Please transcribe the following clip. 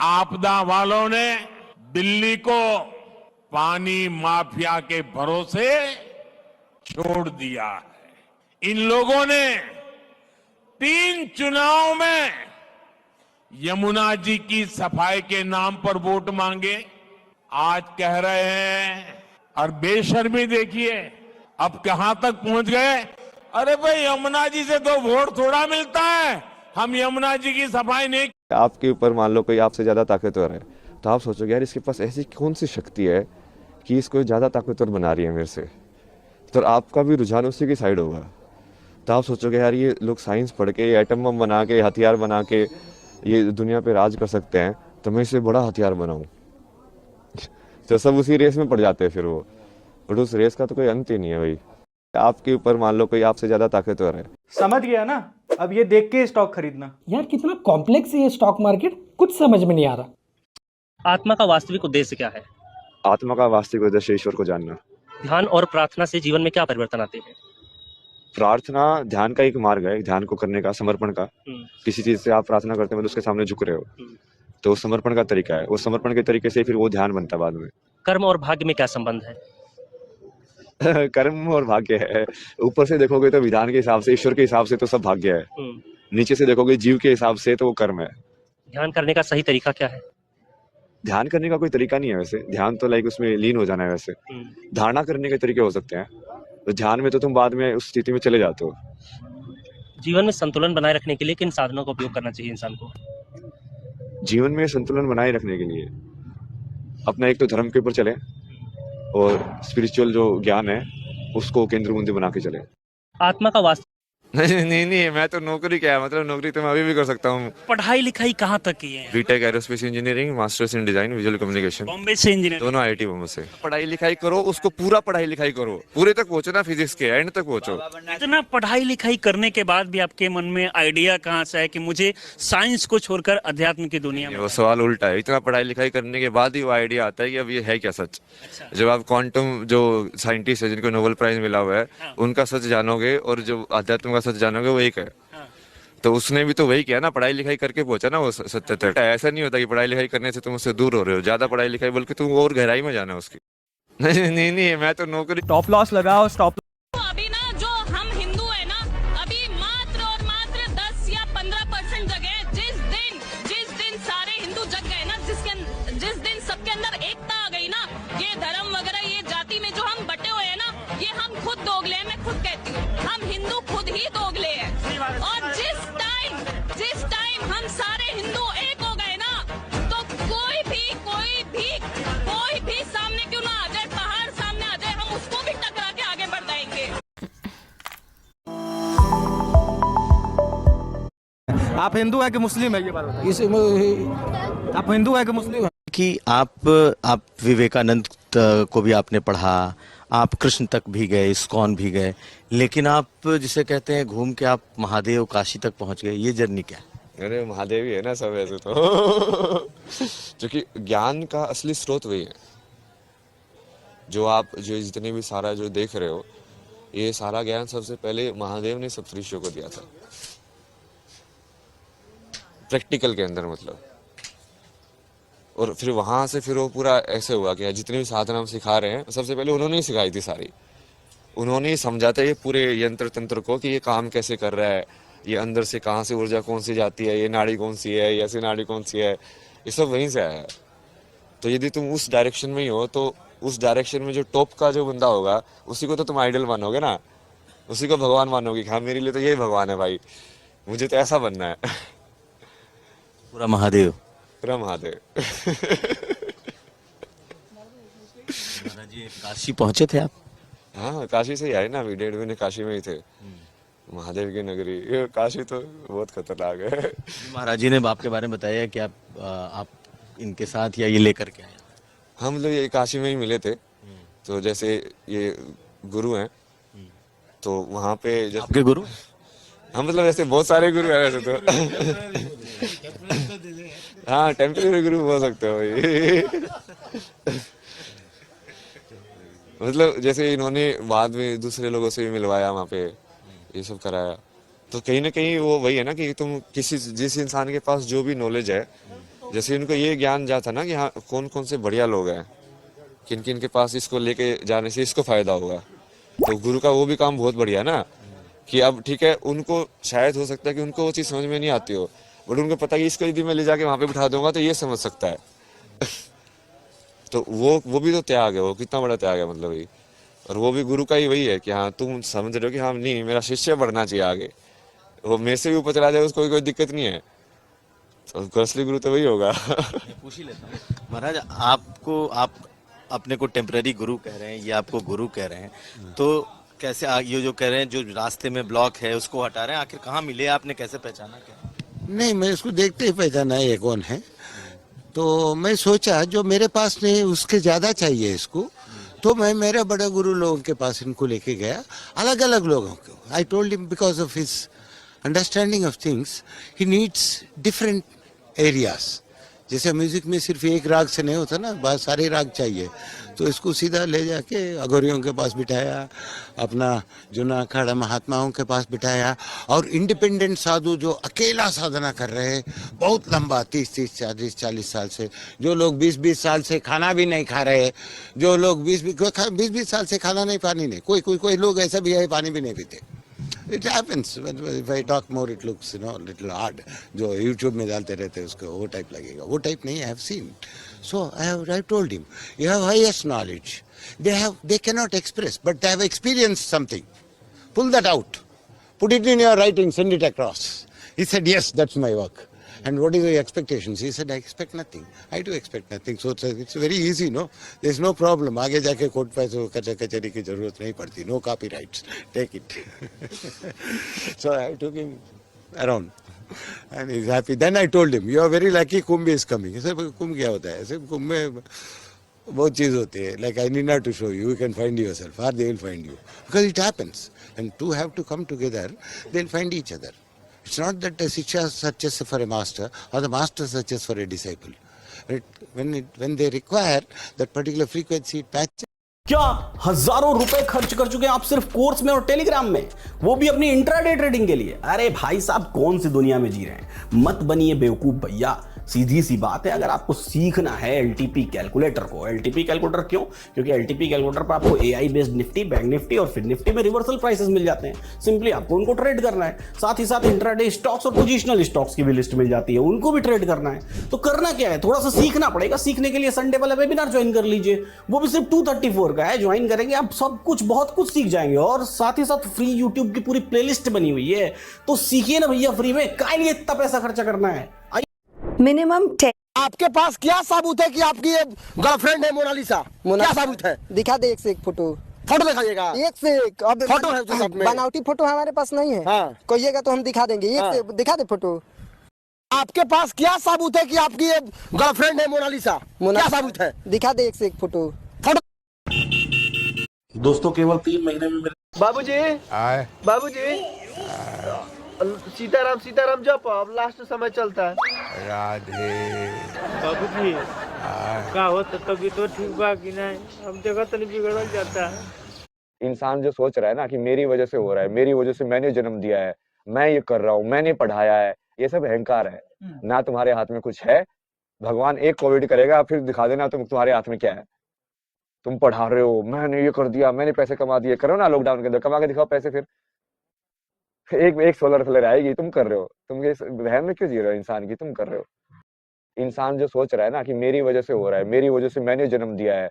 आपदा वालों ने दिल्ली को पानी माफिया के भरोसे छोड़ दिया है। इन लोगों ने 3 चुनाव में यमुना जी की सफाई के नाम पर वोट मांगे। आज कह रहे हैं और बेशर्मी देखिए अब कहां तक पहुंच गए। अरे भाई यमुना जी से तो वोट थोड़ा मिलता है, हम यमुना जी की सफाई नहीं। आपके ऊपर मान लो कोई आपसे ज़्यादा ताकतवर है तो आप सोचोगे यार इसके पास ऐसी कौन सी शक्ति है कि इसको ज़्यादा ताकतवर बना रही है मेरे से, तो आपका भी रुझान उसी की साइड होगा। तो आप सोचोगे यार ये लोग साइंस पढ़ के एटम बम बना के हथियार बना के ये दुनिया पे राज कर सकते हैं, तो मैं इसे बड़ा हथियार बनाऊं। तो सब उसी रेस में पड़ जाते हैं फिर वो, बट उस रेस का तो कोई अंत ही नहीं है भाई। आपके ऊपर मान लो कोई आपसे ज़्यादा ताकतवर है। समझ गया ना, अब ये देख के स्टॉक खरीदना। यार कितना कॉम्प्लेक्स है ये स्टॉक मार्केट, कुछ समझ में नहीं आ रहा। आत्मा का वास्तविक उद्देश्य क्या है? आत्मा का वास्तविक उद्देश्य ईश्वर को जानना। ध्यान और प्रार्थना से जीवन में क्या परिवर्तन आते हैं? प्रार्थना ध्यान का एक मार्ग है, ध्यान को करने का, समर्पण का। किसी चीज से आप प्रार्थना करते हैं मतलब उसके सामने झुक रहे हो, तो समर्पण का तरीका है। वो समर्पण के तरीके से फिर वो ध्यान बनता है बाद में। कर्म और भाग्य में क्या संबंध है? कर्म और भाग्य है, ऊपर से देखोगे तो विधान के हिसाब से, ईश्वर के हिसाब से तो सब भाग्य है। नीचे से देखोगे जीव के हिसाब से तो वो कर्म है। ध्यान करने का सही तरीका क्या है? ध्यान करने का कोई तरीका नहीं है वैसे, ध्यान तो लाइक उसमें लीन हो जाना है वैसे। धारणा करने के तरीके हो सकते हैं, तो ध्यान में तो तुम बाद में उस स्थिति में चले जाते हो। जीवन में संतुलन बनाए रखने के लिए किन साधनों का उपयोग करना चाहिए इंसान को? जीवन में संतुलन बनाए रखने के लिए अपना एक तो धर्म के ऊपर चले और स्पिरिचुअल जो ज्ञान है उसको केंद्र बिंदु बना के चले। आत्मा का वास्तव नहीं, मैं तो नौकरी क्या है, मतलब नौकरी तो मैं अभी भी कर सकता हूँ। पढ़ाई लिखाई कहाँ तक की है? B Tech aerospace engineering, masters in design visual communication, Bombay से इंजीनियर। दोनों आईआईटी बॉम्बे से। पढ़ाई लिखाई करो, उसको पूरा पढ़ाई लिखाई करो, पूरे तक पहुंचो ना, फिजिक्स के एंड तक पहुंचो। इतना पढ़ाई लिखाई करने के बाद भी आपके मन में आइडिया कहाँ से है कि मुझे साइंस को छोड़कर अध्यात्म की दुनिया में? वो सवाल उल्टा है, इतना पढ़ाई लिखाई करने के बाद ही वो आइडिया आता है कि अब ये है क्या सच। जब आप क्वांटम जो साइंटिस्ट है जिनको नोबेल प्राइज मिला हुआ है उनका सच जानोगे और जो अध्यात्म का सच जानोगे वो एक है। तो उसने भी तो वही किया ना, पढ़ाई लिखाई करके पहुंचा ना वो सत्य तक। ऐसा नहीं होता कि पढ़ाई लिखाई करने से तुम उससे दूर हो रहे हो, ज्यादा पढ़ाई लिखाई बल्कि तुम और गहराई में जाना उसकी। नहीं, मैं तो नौकरी। स्टॉप लॉस लगाओ, स्टॉप। अभी ना जो हम हिंदू है ना, अभी मात्र और मात्र 10 या 15% जगह, जिस दिन सारे हिंदू जग गए ना, जिस दिन सबके अंदर एकता आ गई ना, ये धर्म वगैरह ये जाति में जो हम बटे हुए हैं ना, ये हम खुद दोगले हैं। मैं खुद कहती हूँ हम हिंदू खुद ही दोगले हैं। और जिस टाइम हम सारे हिंदू एक हो गए ना, तो कोई भी सामने क्यों ना आ जाए, पहाड़ सामने आ जाए, हम उसको भी टकरा के आगे बढ़ जाएंगे। आप हिंदू है कि मुस्लिम है, ये बात बताइए। आप हिंदू है कि मुस्लिम है? कि आप विवेकानंद को भी आपने पढ़ा, आप कृष्ण तक भी गए, इस्कॉन भी गए, लेकिन आप जिसे कहते हैं घूम के आप महादेव काशी तक पहुंच गए, ये जर्नी क्या है? अरे महादेव ही है ना सब ऐसे तो। क्योंकि ज्ञान का असली स्रोत वही है। जो जितने भी सारा जो देख रहे हो, ये सारा ज्ञान सबसे पहले महादेव ने सब ऋषियों को दिया था, प्रैक्टिकल के अंदर मतलब। और फिर वहां से फिर वो पूरा ऐसे हुआ कि जितनी भी साधना हम सिखा रहे हैं सबसे पहले उन्होंने ही सिखाई थी सारी। उन्होंने ही समझा था ये पूरे यंत्र तंत्र को कि ये काम कैसे कर रहा है, ये अंदर से कहाँ से ऊर्जा कौन सी जाती है, ये नाड़ी कौन सी है, ये ऐसी नाड़ी कौन सी है, ये सब वहीं से आया है। तो यदि तुम उस डायरेक्शन में ही हो तो उस डायरेक्शन में जो टॉप का जो बंदा होगा उसी को तो तुम आइडल मानोगे ना, उसी को भगवान मानोगे। हाँ मेरे लिए तो यही भगवान है भाई, मुझे तो ऐसा बनना है। पूरा महादेव। जी काशी पहुंचे थे आप? हाँ काशी से ही आए ना, अभी 1.5 महीने काशी में ही थे। महादेव की नगरी, ये काशी तो बहुत खतरनाक है। महाराज जी ने आपके बारे में बताया कि आप इनके साथ या ये लेकर के आए? हम लोग ये काशी में ही मिले थे। तो जैसे ये गुरु हैं तो वहाँ पे आपके गुरु? हाँ मतलब ऐसे बहुत सारे गुरु हैं वैसे तो। हाँ टेम्परेरी गुरु बोल सकते हो भाई। मतलब जैसे इन्होंने बाद में दूसरे लोगों से भी मिलवाया, वहाँ पे ये सब कराया। तो कहीं ना कहीं वो वही है ना कि तुम जिस इंसान के पास जो भी नॉलेज है जैसे इनको ये ज्ञान जाता ना कि हाँ कौन कौन से बढ़िया लोग हैं, किन किन के पास इसको लेके जाने से इसको फायदा होगा। तो गुरु का वो भी काम बहुत बढ़िया ना, कि अब ठीक है उनको शायद हो सकता है कि उनको वो चीज़ समझ में नहीं आती हो, बट उनको पता है कि इसको यदि मैं ले जाके वहाँ पे बिठा दूंगा तो ये समझ सकता है। तो वो भी तो त्याग है, वो कितना बड़ा त्याग है मतलब ये। और वो भी गुरु का ही वही है कि हाँ तुम समझ रहे हो कि हाँ नहीं मेरा शिष्य बढ़ना चाहिए आगे, वो मेरे से भी ऊपर चला जाए उसको कोई दिक्कत नहीं है। तो असली गुरु तो वही होगा। पूछ ही लेता हूँ महाराज, आप अपने को टेम्पररी गुरु कह रहे हैं, ये आपको गुरु कह रहे हैं, तो कैसे ये जो कह रहे हैं जो रास्ते में ब्लॉक है उसको हटा रहे हैं, आखिर कहाँ मिले आपने, कैसे पहचाना क्या? नहीं, मैं इसको देखते ही पहचाना ये कौन है। तो मैं सोचा जो मेरे पास नहीं उसके ज्यादा चाहिए इसको, तो मैं मेरे बड़े गुरु लोगों के पास इनको लेके गया, अलग अलग लोगों को। I told him because of his understanding of things he needs different areas. जैसे म्यूजिक में सिर्फ एक राग से नहीं होता ना, बहुत सारे राग चाहिए। तो इसको सीधा ले जाके अघोरियों के पास बिठाया, अपना जुना अखाड़ा महात्माओं के पास बिठाया, और इंडिपेंडेंट साधु जो अकेला साधना कर रहे हैं बहुत लंबा 30-30, 40 साल से, जो लोग 20-20 साल से खाना भी नहीं खा रहे, जो लोग 20-20 साल से खाना नहीं पानी नहीं, कोई लोग ऐसा भी है पानी भी नहीं पीते। It happens. If I talk more, it looks little odd. जो YouTube में डालते रहते हैं उसको वो टाइप लगेगा, वो टाइप नहीं। I have seen. So I told him, you have highest knowledge. They cannot express, but they have experienced something. Pull that out. Put it in your writing. Send it across. He said, yes, that's my work. And what is your expectations? He said, I expect nothing. I do expect nothing. So it's very easy, no? There's no problem. आगे जाके court पैसों कचहरी की जरूरत नहीं पड़ती. No copyrights. Take it. So I took him around. And he's happy. Then I told him, you are very lucky Kumbh is coming. He said, Kumbh क्या होता है? ऐसे कुंभ में बहुत चीज होती है. Like I need not to show you. You can find yourself. Or they will find you. Because it happens. And two have to come together. They'll find each other. It's not that the Shiksha searches for a master or the master searches for a disciple. When they require that particular frequency, it matches. क्या हजारों रुपए खर्च कर चुके हैं आप सिर्फ course में और टेलीग्राम में, वो भी अपनी इंट्राडे ट्रेडिंग के लिए? अरे भाई साहब कौन सी दुनिया में जी रहे हैं, मत बनिए बेवकूफ भैया। सीधी सी बात है, अगर आपको सीखना है एलटीपी कैलकुलेटर को, एलटीपी कैलकुलेटर क्यों? क्योंकि एलटीपी कैलकुलेटर पर आपको AI based Nifty, bank Nifty और फिर निफ्टी में रिवर्सल प्राइसेस मिल जाते हैं। सिंपली आपको उनको ट्रेड करना है, साथ ही साथ इंट्राडे स्टॉक्स और पोजिशनल स्टॉक्स की भी लिस्ट मिल जाती है, उनको भी ट्रेड करना है। तो करना क्या है, थोड़ा सा सीखना पड़ेगा। सीखने के लिए संडे वाला वेबिनार ज्वाइन कर लीजिए, वो भी सिर्फ 234 का है। ज्वाइन करेंगे आप सब कुछ, बहुत कुछ सीख जाएंगे, और साथ ही साथ फ्री यूट्यूब की पूरी प्लेलिस्ट बनी हुई है। तो सीखिए ना भैया फ्री में, काहे लिए इतना पैसा खर्चा करना है? मिनिमम 10। आपके पास क्या सबूत है कि आपकी ये गर्लफ्रेंड है मोनालिसा? क्या सबूत है? दिखा दे एक से एक फोटो दिखाइएगा। एक से एक। अब फोटो है सब में? बनावटी फोटो हमारे पास नहीं है। हाँ। कहिएगा तो हम दिखा देंगे। एक से दिखा दे फोटो। आपके पास क्या सबूत है कि आपकी ये गर्लफ्रेंड है मोनालिसा? क्या सबूत है? दिखा दे एक से एक फोटो। दोस्तों केवल 3 महीने में बाबूजी सीताराम जप, अब लास्ट समय चलता है। राधे बाबूजी का हो तो ठीक बा कि नहीं? हम जगह तो नहीं बिगड़ जाता है। इंसान जो सोच रहा है ना कि मेरी वजह से हो रहा है, मेरी वजह से मैंने जन्म दिया है, मैं ये कर रहा हूँ, मैंने पढ़ाया है, ये सब अहंकार है ना। तुम्हारे हाथ में कुछ है? भगवान एक कोविड करेगा फिर दिखा देना तुम्हारे हाथ में क्या है। तुम पढ़ा रहे हो, मैंने ये कर दिया, मैंने पैसे कमा दिए। करो ना लॉकडाउन के अंदर, कमा के दिखाओ पैसे। फिर एक सोलर फ्लेयर आएगी, तुम कर रहे हो। तुम ये वहम में क्यों जी रहे हो इंसान की? तुम कर रहे हो। इंसान जो सोच रहा है ना कि मेरी वजह से हो रहा है, मेरी वजह से मैंने जन्म दिया है,